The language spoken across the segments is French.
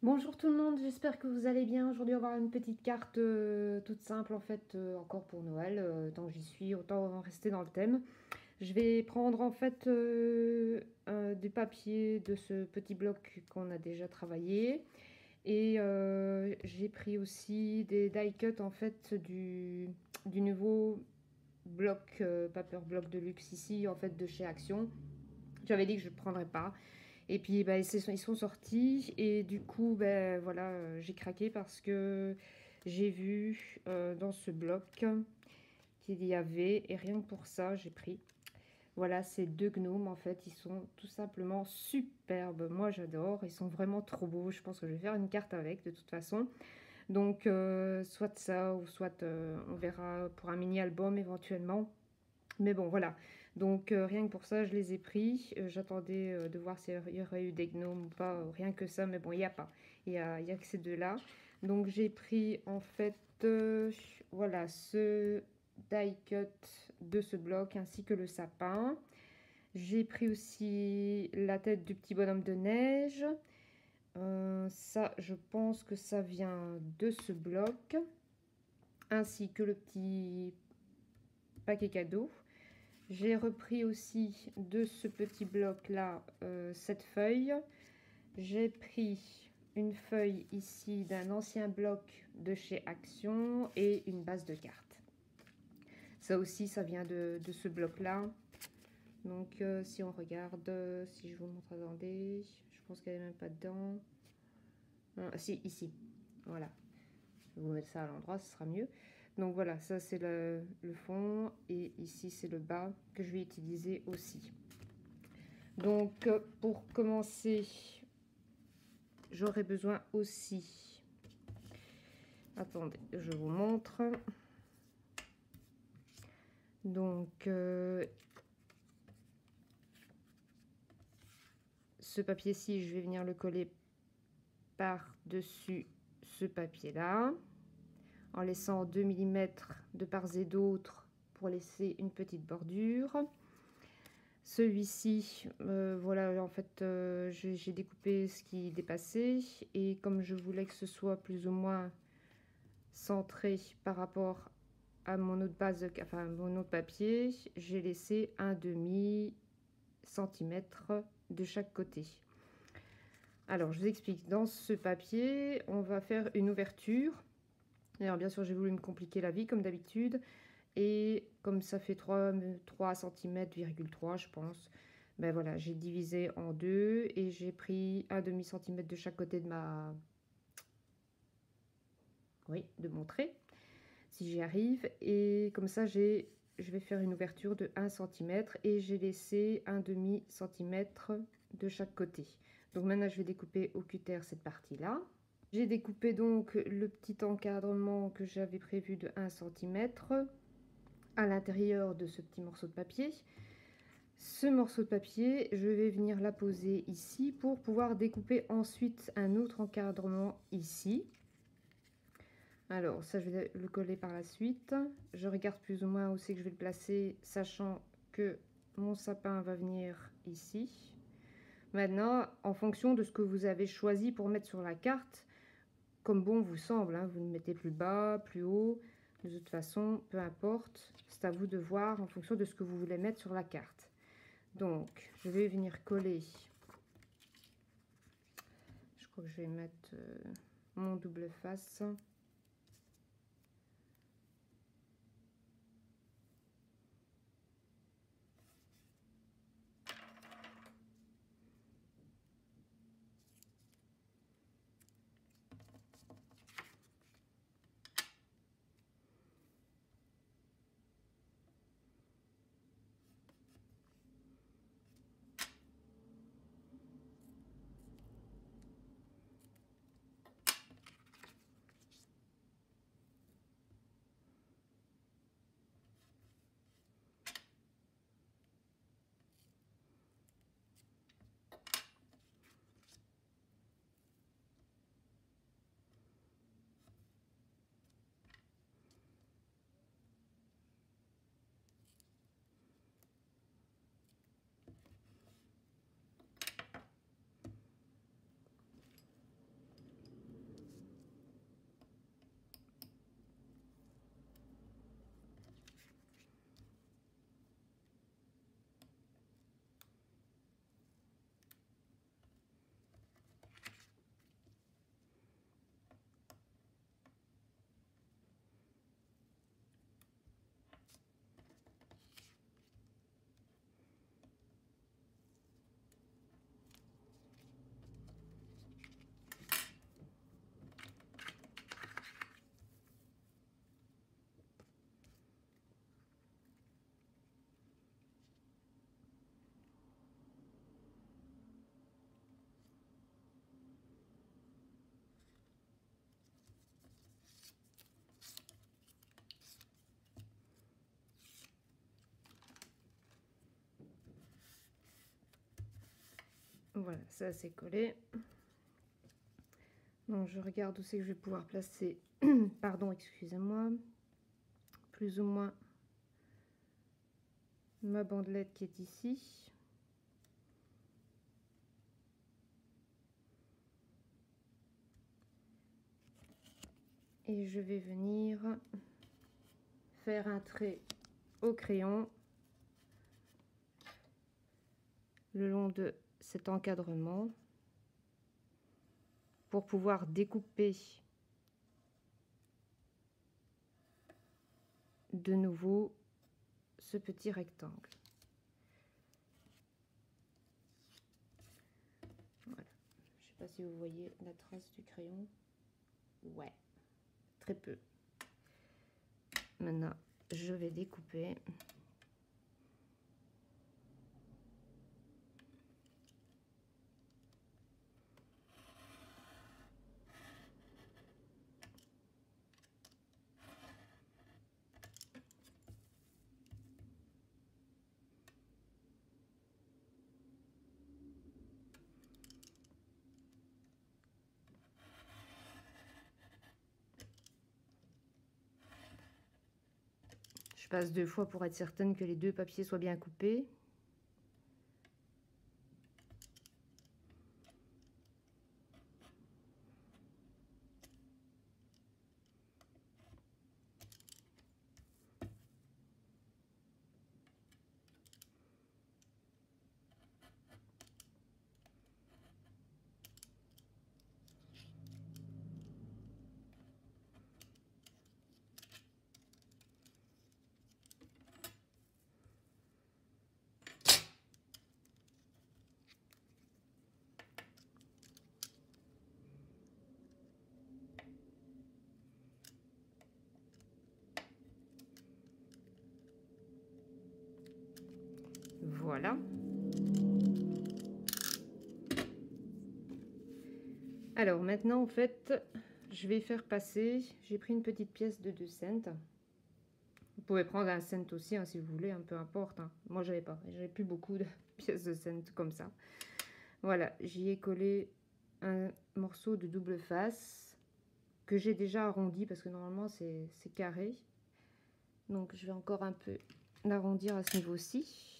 Bonjour tout le monde, j'espère que vous allez bien. Aujourd'hui, on va avoir une petite carte toute simple en fait, encore pour Noël. Tant que j'y suis, autant rester dans le thème. Je vais prendre en fait du papier de ce petit bloc qu'on a déjà travaillé. Et j'ai pris aussi des die cuts en fait du nouveau bloc, paper bloc de luxe ici en fait de chez Action. J'avais dit que je ne prendrais pas. Et puis bah, ils sont sortis et du coup ben voilà, j'ai craqué parce que j'ai vu dans ce bloc qu'il y avait, et rien que pour ça j'ai pris. Voilà, ces deux gnomes en fait, ils sont tout simplement superbes. Moi j'adore, ils sont vraiment trop beaux. Je pense que je vais faire une carte avec de toute façon. Donc soit ça ou soit on verra pour un mini album éventuellement. Mais bon, voilà. Donc, rien que pour ça, je les ai pris. J'attendais de voir s'il y aurait eu des gnomes ou pas, rien que ça. Mais bon, il n'y a pas. Il y a que ces deux-là. Donc, j'ai pris en fait, voilà, ce die cut de ce bloc ainsi que le sapin. J'ai pris aussi la tête du petit bonhomme de neige. Ça, je pense que ça vient de ce bloc. Ainsi que le petit paquet cadeau. J'ai repris aussi de ce petit bloc là cette feuille. J'ai pris une feuille ici d'un ancien bloc de chez Action et une base de cartes. Ça aussi, ça vient de ce bloc là. Donc si on regarde, si je vous montre, attendez, je pense qu'elle n'est même pas dedans. Ah, si, ici, voilà. Je vais vous mettre ça à l'endroit, ce sera mieux. Donc voilà, ça c'est le fond et ici c'est le bas que je vais utiliser aussi. Donc pour commencer, j'aurai besoin aussi, attendez, je vous montre. Donc ce papier-ci, je vais venir le coller par-dessus ce papier-là, en laissant 2 mm de part et d'autre pour laisser une petite bordure. Celui-ci, voilà, en fait, j'ai découpé ce qui dépassait et comme je voulais que ce soit plus ou moins centré par rapport à mon autre base, enfin mon autre papier, j'ai laissé un demi centimètre de chaque côté. Alors, je vous explique. Dans ce papier, on va faire une ouverture. Alors, bien sûr, j'ai voulu me compliquer la vie comme d'habitude. Et comme ça fait 3 cm, je pense, ben voilà, j'ai divisé en deux et j'ai pris un demi centimètre de chaque côté de ma... Oui, de mon trait, si j'y arrive. Et comme ça, je vais faire une ouverture de 1 cm et j'ai laissé un demi centimètre de chaque côté. Donc maintenant, je vais découper au cutter cette partie-là. J'ai découpé donc le petit encadrement que j'avais prévu de 1 cm à l'intérieur de ce petit morceau de papier. Ce morceau de papier, je vais venir la poser ici pour pouvoir découper ensuite un autre encadrement ici. Alors ça, je vais le coller par la suite. Je regarde plus ou moins où c'est que je vais le placer, sachant que mon sapin va venir ici. Maintenant, en fonction de ce que vous avez choisi pour mettre sur la carte, comme bon vous semble, hein, vous ne mettez plus bas, plus haut. De toute façon, peu importe, c'est à vous de voir en fonction de ce que vous voulez mettre sur la carte. Donc, je vais venir coller. Je crois que je vais mettre mon double face. Voilà, ça c'est collé. Donc je regarde où c'est que je vais pouvoir placer, pardon, excusez-moi, plus ou moins ma bandelette qui est ici. Et je vais venir faire un trait au crayon le long de cet encadrement pour pouvoir découper de nouveau ce petit rectangle. Voilà. Je sais pas si vous voyez la trace du crayon. Ouais, très peu. Maintenant, je vais découper. Je passe 2 fois pour être certaine que les 2 papiers soient bien coupés. Voilà. Alors maintenant, en fait, je vais faire passer, j'ai pris une petite pièce de 2 cents. Vous pouvez prendre un cent aussi, hein, si vous voulez, peu importe. Hein. Moi, j'avais pas, j'avais plus beaucoup de pièces de cent comme ça. Voilà, j'y ai collé un morceau de double face que j'ai déjà arrondi parce que normalement c'est carré. Donc je vais encore un peu l'arrondir à ce niveau-ci.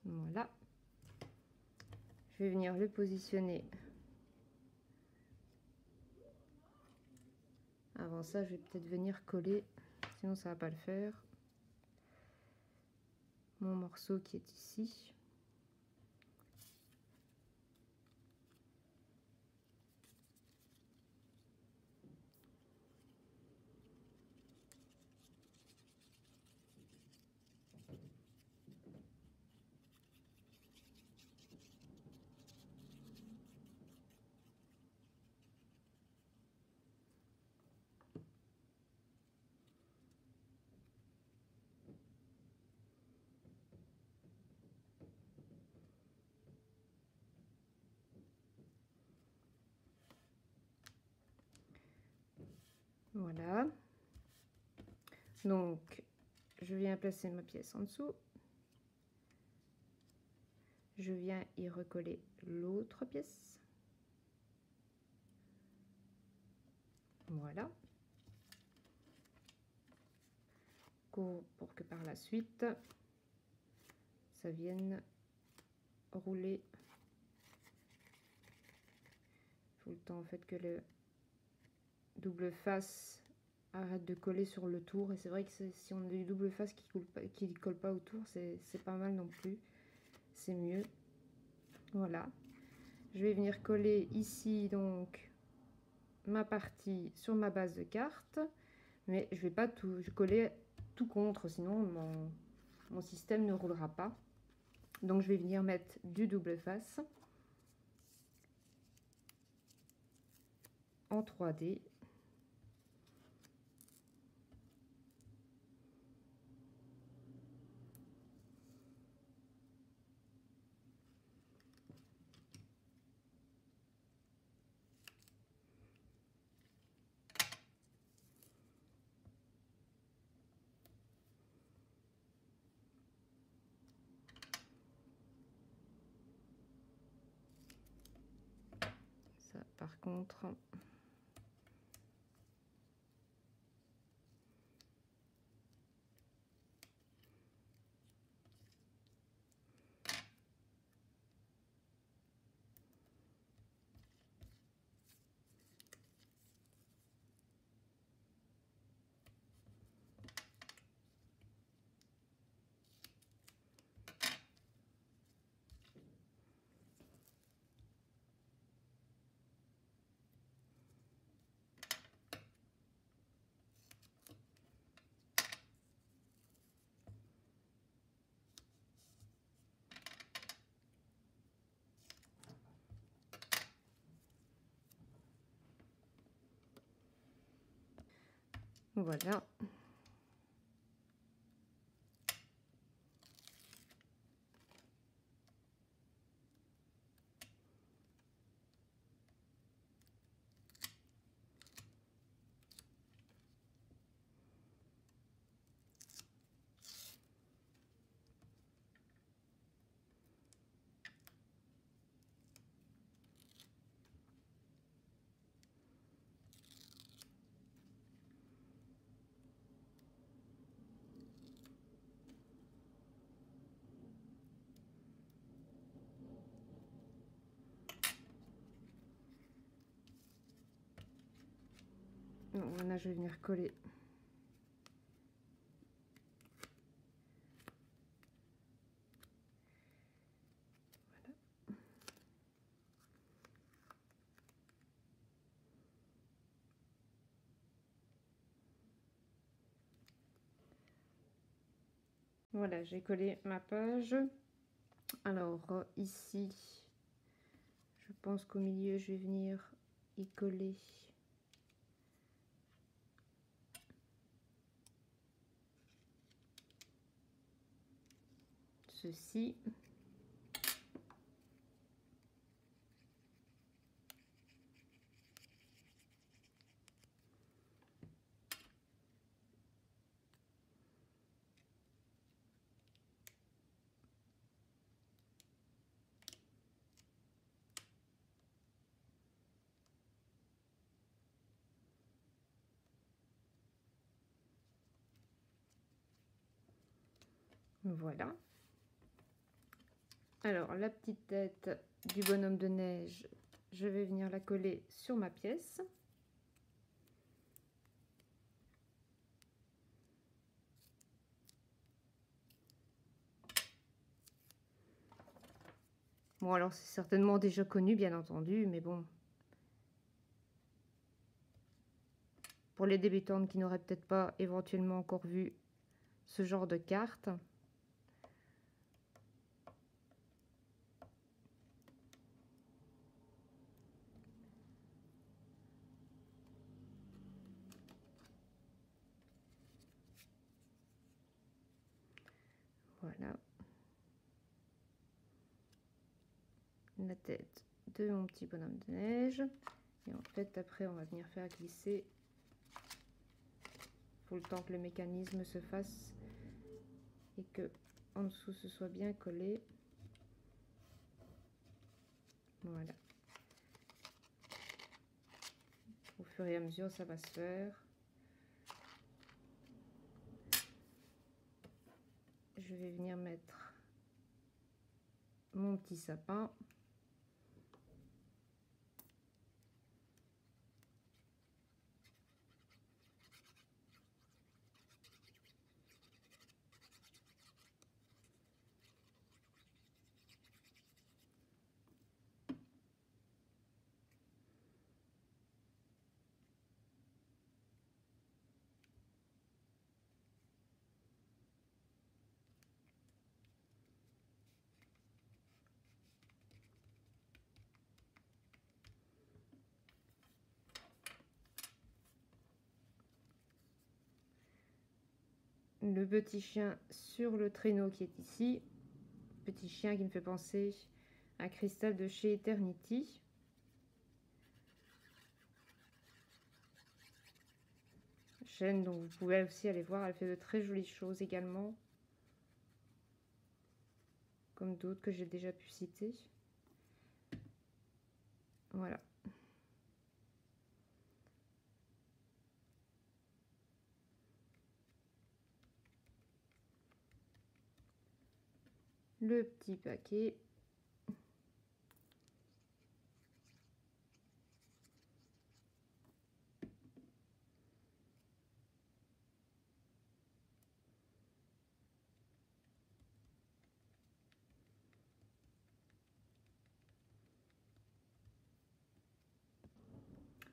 Voilà. Je vais venir le positionner. Avant ça, je vais peut-être venir coller, sinon ça va pas le faire. Mon morceau qui est ici. Voilà. Donc, je viens placer ma pièce en dessous. Je viens y recoller l'autre pièce. Voilà. Pour que par la suite, ça vienne rouler. Il faut le temps en fait que le double face arrête de coller sur le tour. Et c'est vrai que si on a du double face qui colle pas autour, c'est pas mal non plus. C'est mieux. Voilà. Je vais venir coller ici donc ma partie sur ma base de carte. Mais je vais pas tout coller tout contre, sinon mon système ne roulera pas. Donc je vais venir mettre du double face en 3D. par contre. Voilà. Là, je vais venir coller. Voilà, j'ai collé ma page. Alors, ici, je pense qu'au milieu, je vais venir y coller ceci. Voilà. Alors, la petite tête du bonhomme de neige, je vais venir la coller sur ma pièce. Bon, alors c'est certainement déjà connu, bien entendu, mais bon. Pour les débutantes qui n'auraient peut-être pas éventuellement encore vu ce genre de carte. Voilà. La tête de mon petit bonhomme de neige. Et en fait, après, on va venir faire glisser. Il faut le temps que le mécanisme se fasse et que en dessous ce soit bien collé. Voilà. Au fur et à mesure, ça va se faire. Je vais venir mettre mon petit sapin. Le petit chien sur le traîneau qui est ici. Petit chien qui me fait penser à Cristal de chez Eternity. Chaîne dont vous pouvez aussi aller voir, elle fait de très jolies choses également. Comme d'autres que j'ai déjà pu citer. Voilà. le petit paquet.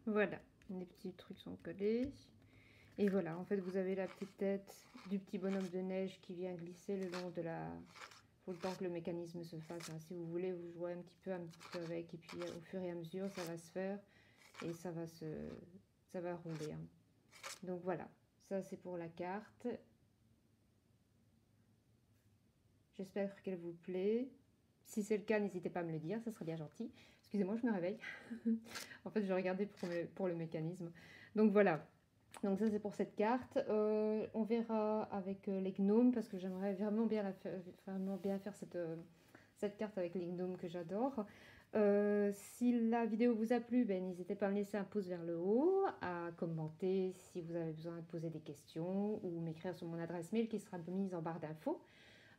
Voilà, les petits trucs sont collés. Et voilà, en fait, vous avez la petite tête du petit bonhomme de neige qui vient glisser le long de la... Faut le temps que le mécanisme se fasse, hein. Si vous voulez, vous jouez un petit peu avec, et puis au fur et à mesure, ça va se faire et ça va rouler, hein. Donc voilà, ça c'est pour la carte. J'espère qu'elle vous plaît. Si c'est le cas, n'hésitez pas à me le dire, ça serait bien gentil. Excusez-moi, je me réveille. En fait, je regardais pour le mécanisme. Donc voilà. Donc ça c'est pour cette carte. On verra avec les gnomes parce que j'aimerais vraiment bien faire cette carte avec les gnomes que j'adore. Si la vidéo vous a plu, ben, n'hésitez pas à me laisser un pouce vers le haut, à commenter si vous avez besoin de poser des questions ou m'écrire sur mon adresse mail qui sera mise en barre d'infos.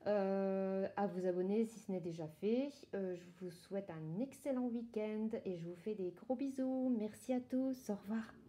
À vous abonner si ce n'est déjà fait. Je vous souhaite un excellent week-end et je vous fais des gros bisous. Merci à tous. Au revoir.